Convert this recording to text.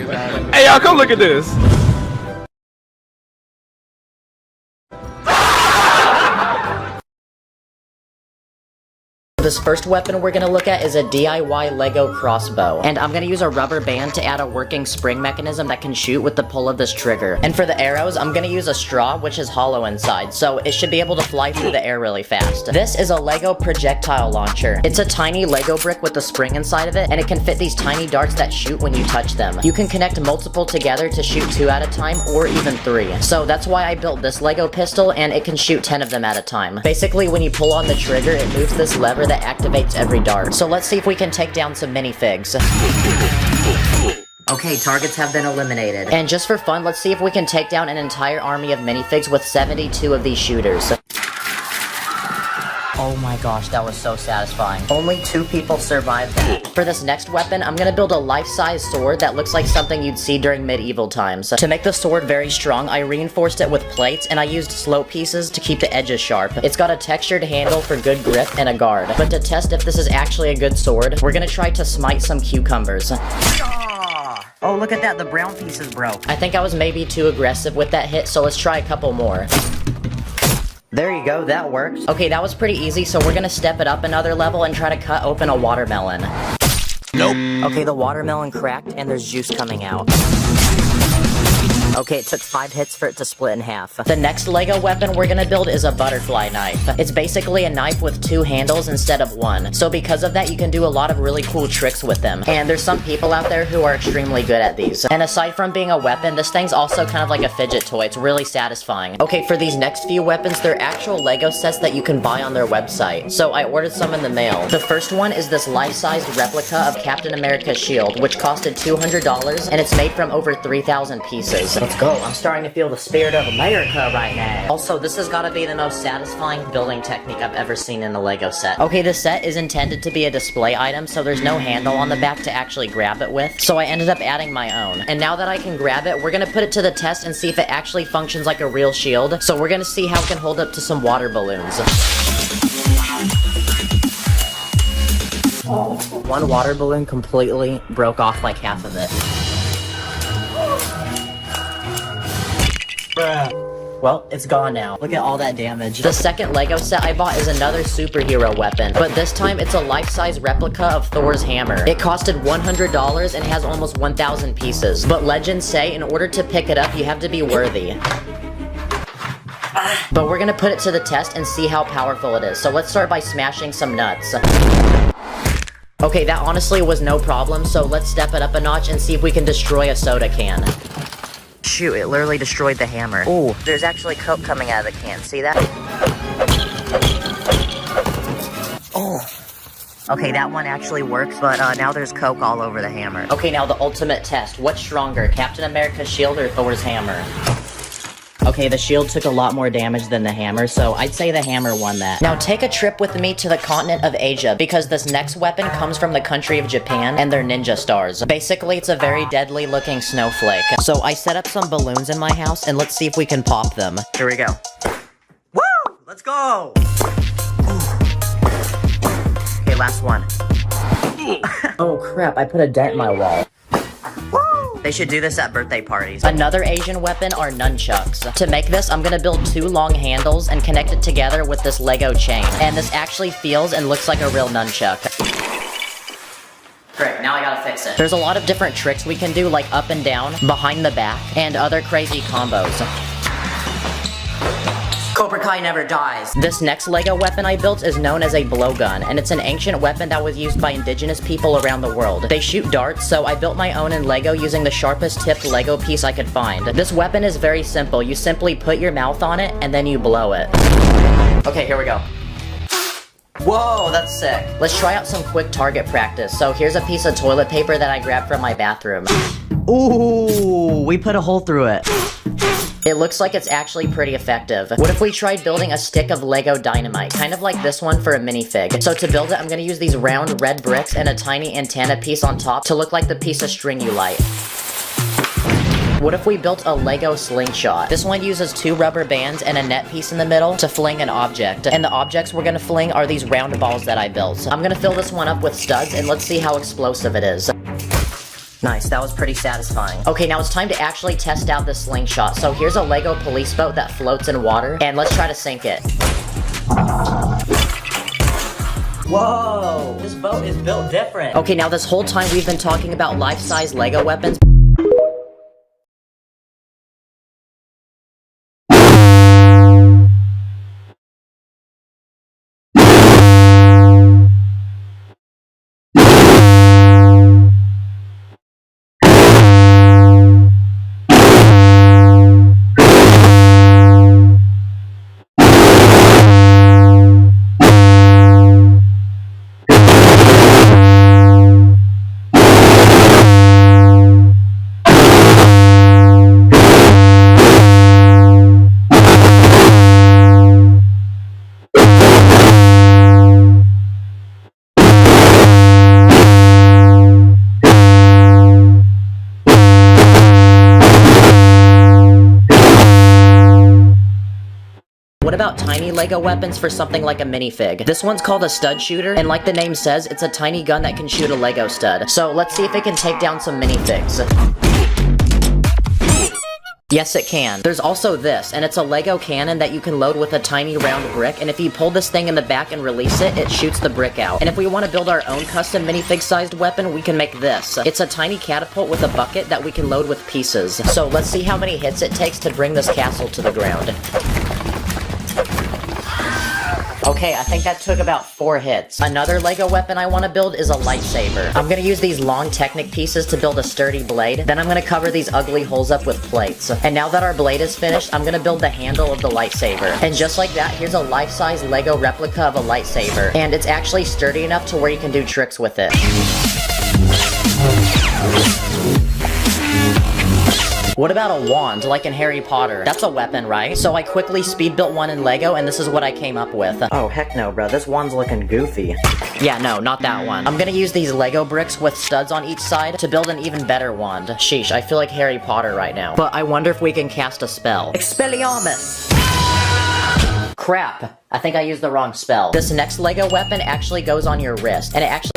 Hey, y'all, come look at this. This first weapon we're gonna look at is a DIY Lego crossbow. And I'm gonna use a rubber band to add a working spring mechanism that can shoot with the pull of this trigger. And for the arrows, I'm gonna use a straw, which is hollow inside, so it should be able to fly through the air really fast. This is a Lego projectile launcher. It's a tiny Lego brick with a spring inside of it, and it can fit these tiny darts that shoot when you touch them. You can connect multiple together to shoot 2 at a time, or even 3. So that's why I built this Lego pistol, and it can shoot 10 of them at a time. Basically, when you pull on the trigger, it moves this lever that activates every dart. So let's see if we can take down some minifigs. Okay, targets have been eliminated. And just for fun, let's see if we can take down an entire army of minifigs with 72 of these shooters. Oh my gosh, that was so satisfying. Only 2 people survived that. For this next weapon, I'm gonna build a life-size sword that looks like something you'd see during medieval times. To make the sword very strong, I reinforced it with plates, and I used slope pieces to keep the edges sharp. It's got a textured handle for good grip and a guard. But to test if this is actually a good sword, we're gonna try to smite some cucumbers. Oh, look at that, the brown pieces broke. I think I was maybe too aggressive with that hit, so let's try a couple more. There you go, that worked. Okay, that was pretty easy, so we're gonna step it up another level and try to cut open a watermelon. Nope. Okay, the watermelon cracked and there's juice coming out. Okay, it took 5 hits for it to split in half. The next Lego weapon we're gonna build is a butterfly knife. It's basically a knife with 2 handles instead of 1. So because of that, you can do a lot of really cool tricks with them. And there's some people out there who are extremely good at these. And aside from being a weapon, this thing's also kind of like a fidget toy. It's really satisfying. Okay, for these next few weapons, they're actual Lego sets that you can buy on their website. So I ordered some in the mail. The first one is this life-sized replica of Captain America's shield, which costed $200, and it's made from over 3,000 pieces. Let's go. I'm starting to feel the spirit of America right now. Also, this has got to be the most satisfying building technique I've ever seen in a Lego set. Okay, this set is intended to be a display item, so there's no handle on the back to actually grab it with. So I ended up adding my own. And now that I can grab it, we're gonna put it to the test and see if it actually functions like a real shield. So we're gonna see how it can hold up to some water balloons. One water balloon completely broke off like half of it. Well, it's gone now. Look at all that damage. The second Lego set I bought is another superhero weapon, but this time it's a life-size replica of Thor's hammer. It costed $100 and has almost 1,000 pieces, but legends say in order to pick it up, you have to be worthy. But we're gonna put it to the test and see how powerful it is, so let's start by smashing some nuts. Okay, that honestly was no problem, so let's step it up a notch and see if we can destroy a soda can. Shoot, it literally destroyed the hammer. Ooh, there's actually Coke coming out of the can. See that? Oh. Okay, that one actually works, but now there's Coke all over the hammer. Okay, now the ultimate test. What's stronger, Captain America's shield or Thor's hammer? Okay, the shield took a lot more damage than the hammer, so I'd say the hammer won that. Now take a trip with me to the continent of Asia, because this next weapon comes from the country of Japan, and they're ninja stars. Basically, it's a very deadly looking snowflake. So I set up some balloons in my house, and let's see if we can pop them. Here we go. Woo! Let's go! Okay, last one. Oh crap, I put a dent in my wall. They should do this at birthday parties. Another Asian weapon are nunchucks. To make this, I'm gonna build 2 long handles and connect it together with this Lego chain. And this actually feels and looks like a real nunchuck. Great, now I gotta fix it. There's a lot of different tricks we can do, like up and down, behind the back, and other crazy combos. Cobra Kai never dies. This next Lego weapon I built is known as a blowgun, and it's an ancient weapon that was used by indigenous people around the world. They shoot darts, so I built my own in Lego using the sharpest tipped Lego piece I could find. This weapon is very simple. You simply put your mouth on it, and then you blow it. Okay, here we go. Whoa, that's sick. Let's try out some quick target practice. So here's a piece of toilet paper that I grabbed from my bathroom. Ooh, we put a hole through it. It looks like it's actually pretty effective. What if we tried building a stick of Lego dynamite, kind of like this one for a minifig? So to build it, I'm gonna use these round red bricks and a tiny antenna piece on top to look like the piece of string you light. What if we built a Lego slingshot? This one uses 2 rubber bands and a net piece in the middle to fling an object. And the objects we're gonna fling are these round balls that I built. I'm gonna fill this one up with studs and let's see how explosive it is. Nice, that was pretty satisfying. Okay, now it's time to actually test out this slingshot. So here's a Lego police boat that floats in water, and let's try to sink it. Whoa, this boat is built different. Okay, now this whole time we've been talking about life-size Lego weapons. What about tiny Lego weapons for something like a minifig? This one's called a stud shooter, and like the name says, it's a tiny gun that can shoot a Lego stud. So let's see if it can take down some minifigs. Yes, it can. There's also this, and it's a Lego cannon that you can load with a tiny round brick, and if you pull this thing in the back and release it, it shoots the brick out. And if we want to build our own custom minifig-sized weapon, we can make this. It's a tiny catapult with a bucket that we can load with pieces. So let's see how many hits it takes to bring this castle to the ground. Okay, I think that took about 4 hits. Another Lego weapon I want to build is a lightsaber. I'm gonna use these long Technic pieces to build a sturdy blade, then I'm gonna cover these ugly holes up with plates. And now that our blade is finished, I'm gonna build the handle of the lightsaber. And just like that, here's a life-size Lego replica of a lightsaber. And it's actually sturdy enough to where you can do tricks with it. What about a wand, like in Harry Potter? That's a weapon, right? So I quickly speed built one in Lego, and this is what I came up with. Oh, heck no, bro. This wand's looking goofy. Yeah, no, not that one. I'm gonna use these Lego bricks with studs on each side to build an even better wand. Sheesh, I feel like Harry Potter right now. But I wonder if we can cast a spell. Expelliarmus! Crap. I think I used the wrong spell. This next Lego weapon actually goes on your wrist, and it actually...